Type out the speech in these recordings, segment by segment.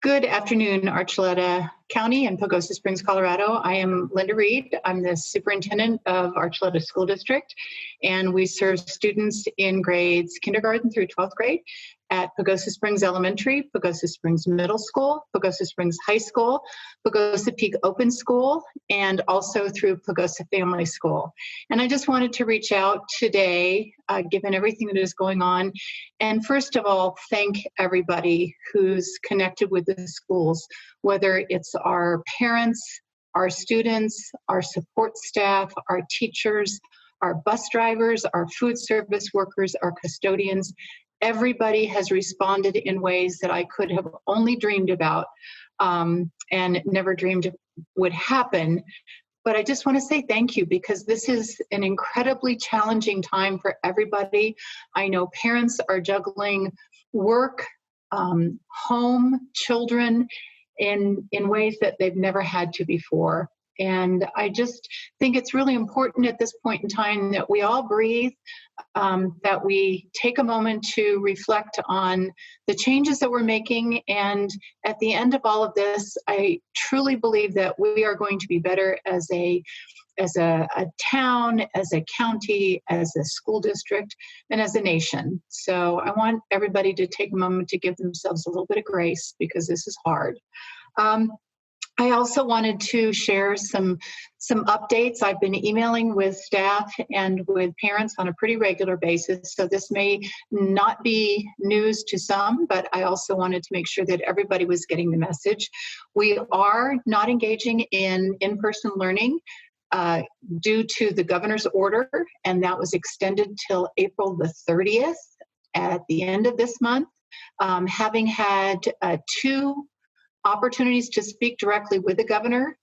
Good afternoon, Archuleta County and Pagosa Springs, Colorado. I am Linda Reed. I'm the superintendent of Archuleta School District, and we serve students in grades kindergarten through 12th grade at Pagosa Springs Elementary, Pagosa Springs Middle School, Pagosa Springs High School, Pagosa Peak Open School, and also through Pagosa Family School. And I just wanted to reach out today, given everything that is going on, and first of all, thank everybody who's connected with the schools, whether it's our parents, our students, our support staff, our teachers, our bus drivers, our food service workers, our custodians. Everybody has responded in ways that I could have only dreamed about and never dreamed would happen. But I just want to say thank you, because this is an incredibly challenging time for everybody. I know parents are juggling work, home, children in ways that they've never had to before. And I just think it's really important at this point in time that we all breathe, that we take a moment to reflect on the changes that we're making. And at the end of all of this, I truly believe that we are going to be better as a town, as a county, as a school district, and as a nation. So I want everybody to take a moment to give themselves a little bit of grace, because this is hard. I also wanted to share some updates. I've been emailing with staff and with parents on a pretty regular basis, so this may not be news to some, but I also wanted to make sure that everybody was getting the message. We are not engaging in in-person learning due to the governor's order, and that was extended till April the 30th at the end of this month. Having had two opportunities to speak directly with the governor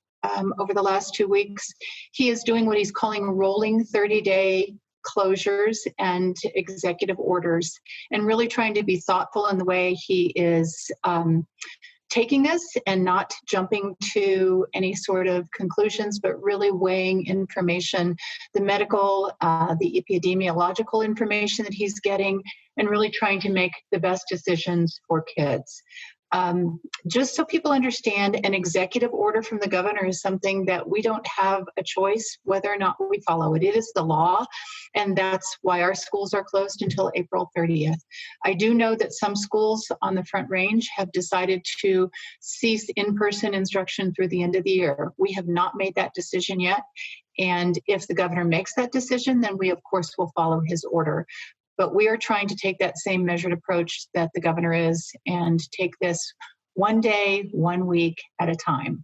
over the last 2 weeks, he is doing what he's calling rolling 30-day closures and executive orders, and really trying to be thoughtful in the way he is taking this and not jumping to any sort of conclusions, but really weighing information, the medical, the epidemiological information that he's getting, and really trying to make the best decisions for kids. Just so people understand, an executive order from the governor is something that we don't have a choice whether or not we follow it. It is the law, and that's why our schools are closed until April 30th. I do know that some schools on the Front Range have decided to cease in-person instruction through the end of the year. We have not made that decision yet, and if the governor makes that decision, then we, of course, will follow his order. But we are trying to take that same measured approach that the governor is, and take this one day, 1 week at a time.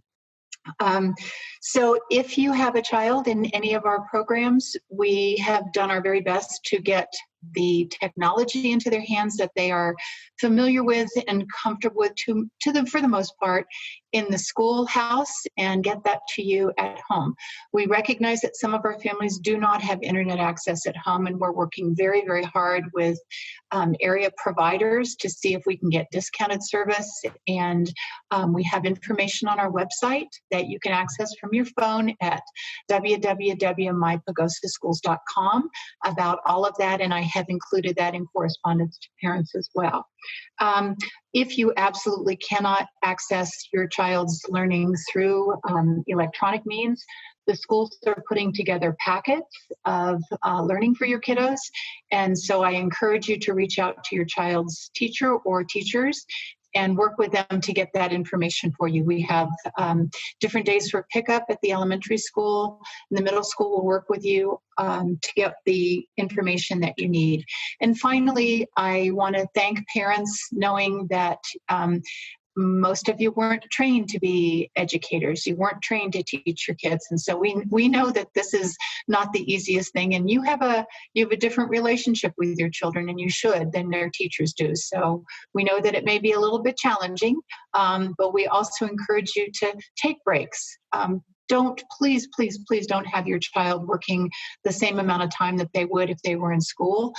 So if you have a child in any of our programs, we have done our very best to get the technology into their hands that they are familiar with and comfortable with to them, for the most part, in the schoolhouse, and get that to you at home. We recognize that some of our families do not have internet access at home, and we're working very, very hard with area providers to see if we can get discounted service. And we have information on our website that you can access from your phone at www.mypagosaschools.com about all of that, and I have included that in correspondence to parents as well. If you absolutely cannot access your child's learning through electronic means, the schools are putting together packets of learning for your kiddos. And so I encourage you to reach out to your child's teacher or teachers and work with them to get that information for you. We have different days for pickup at the elementary school. The middle school will work with you to get the information that you need. And finally, I want to thank parents, knowing that most of you weren't trained to be educators. You weren't trained to teach your kids. And so we know that this is not the easiest thing. And you have a different relationship with your children, and you should, than their teachers do. So we know that it may be a little bit challenging, but we also encourage you to take breaks. Please don't have your child working the same amount of time that they would if they were in school.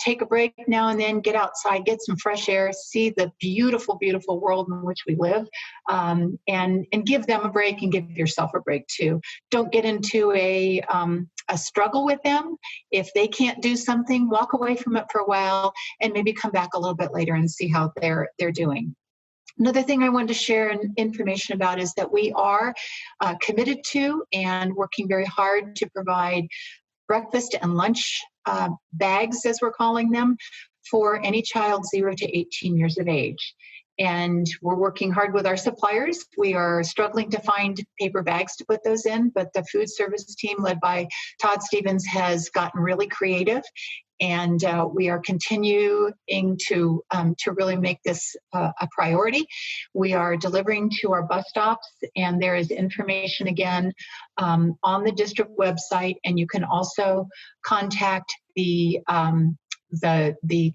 Take a break now and then, get outside, get some fresh air, see the beautiful, beautiful world in which we live, and give them a break, and give yourself a break too. Don't get into a struggle with them. If they can't do something, walk away from it for a while and maybe come back a little bit later and see how they're doing. Another thing I wanted to share information about is that we are committed to and working very hard to provide breakfast and lunch bags, as we're calling them, for any child 0 to 18 years of age. And we're working hard with our suppliers. We are struggling to find paper bags to put those in, but the food service team led by Todd Stevens has gotten really creative. And we are continuing to really make this a priority. We are delivering to our bus stops, and there is information again on the district website, and you can also contact the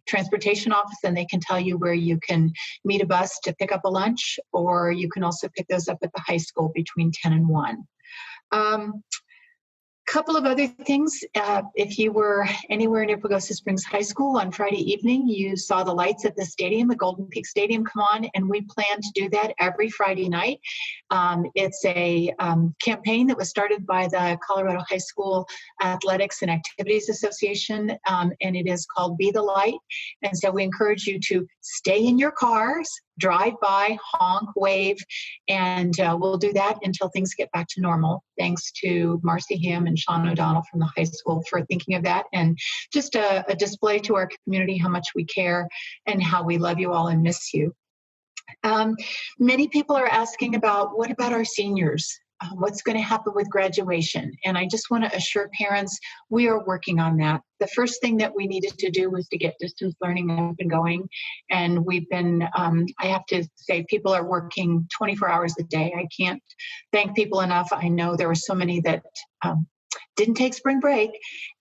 transportation office, and they can tell you where you can meet a bus to pick up a lunch, or you can also pick those up at the high school between 10 and 1. Couple of other things. If you were anywhere near Pagosa Springs High School on Friday evening, you saw the lights at the stadium, the Golden Peak Stadium, come on, and we plan to do that every Friday night. It's a campaign that was started by the Colorado High School Athletics and Activities Association, and it is called Be the Light. And so we encourage you to stay in your cars, drive by, honk, wave, and we'll do that until things get back to normal. Thanks to Marcy Ham and Sean O'Donnell from the high school for thinking of that, and just a display to our community how much we care and how we love you all and miss you. Many people are asking about, what about our seniors? What's going to happen with graduation? And I just want to assure parents, we are working on that. The first thing that we needed to do was to get distance learning up and going. And we've been, I have to say, people are working 24 hours a day. I can't thank people enough. I know there were so many that didn't take spring break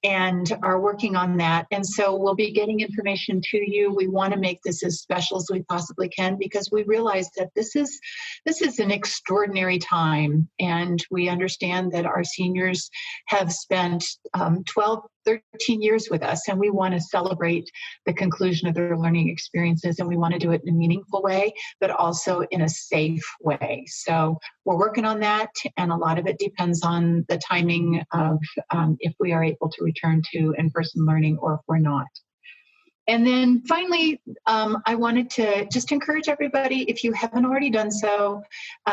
and are working on that. And so we'll be getting information to you. We want to make this as special as we possibly can, because we realize that this is an extraordinary time. And we understand that our seniors have spent 12, 13 years with us, and we want to celebrate the conclusion of their learning experiences, and we want to do it in a meaningful way, but also in a safe way. So we're working on that, and a lot of it depends on the timing of if we are able to return to in-person learning or if we're not. And then finally, I wanted to just encourage everybody, if you haven't already done so,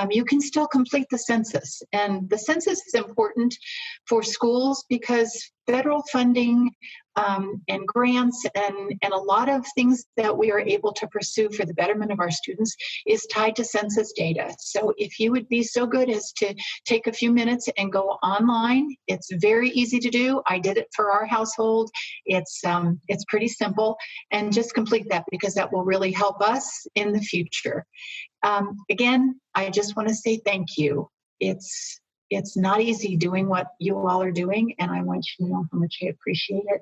you can still complete the census. And the census is important for schools because federal funding and grants and a lot of things that we are able to pursue for the betterment of our students is tied to census data. So if you would be so good as to take a few minutes and go online, it's very easy to do. I did it for our household. It's pretty simple, and just complete that, because that will really help us in the future. Again, I just want to say thank you. It's not easy doing what you all are doing, and I want you to know how much I appreciate it.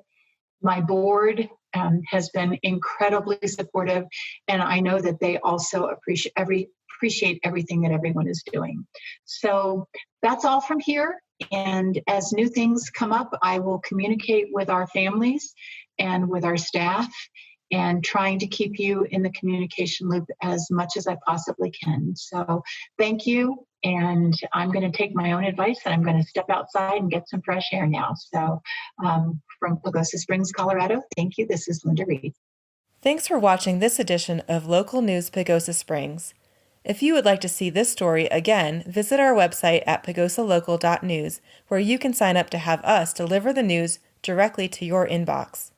My board has been incredibly supportive, and I know that they also appreciate everything that everyone is doing. So that's all from here. And as new things come up, I will communicate with our families and with our staff, and trying to keep you in the communication loop as much as I possibly can. So thank you. And I'm going to take my own advice, and I'm going to step outside and get some fresh air now. So from Pagosa Springs, Colorado, thank you. This is Linda Reed. Thanks for watching this edition of Local News Pagosa Springs. If you would like to see this story again, visit our website at pagosalocal.news, where you can sign up to have us deliver the news directly to your inbox.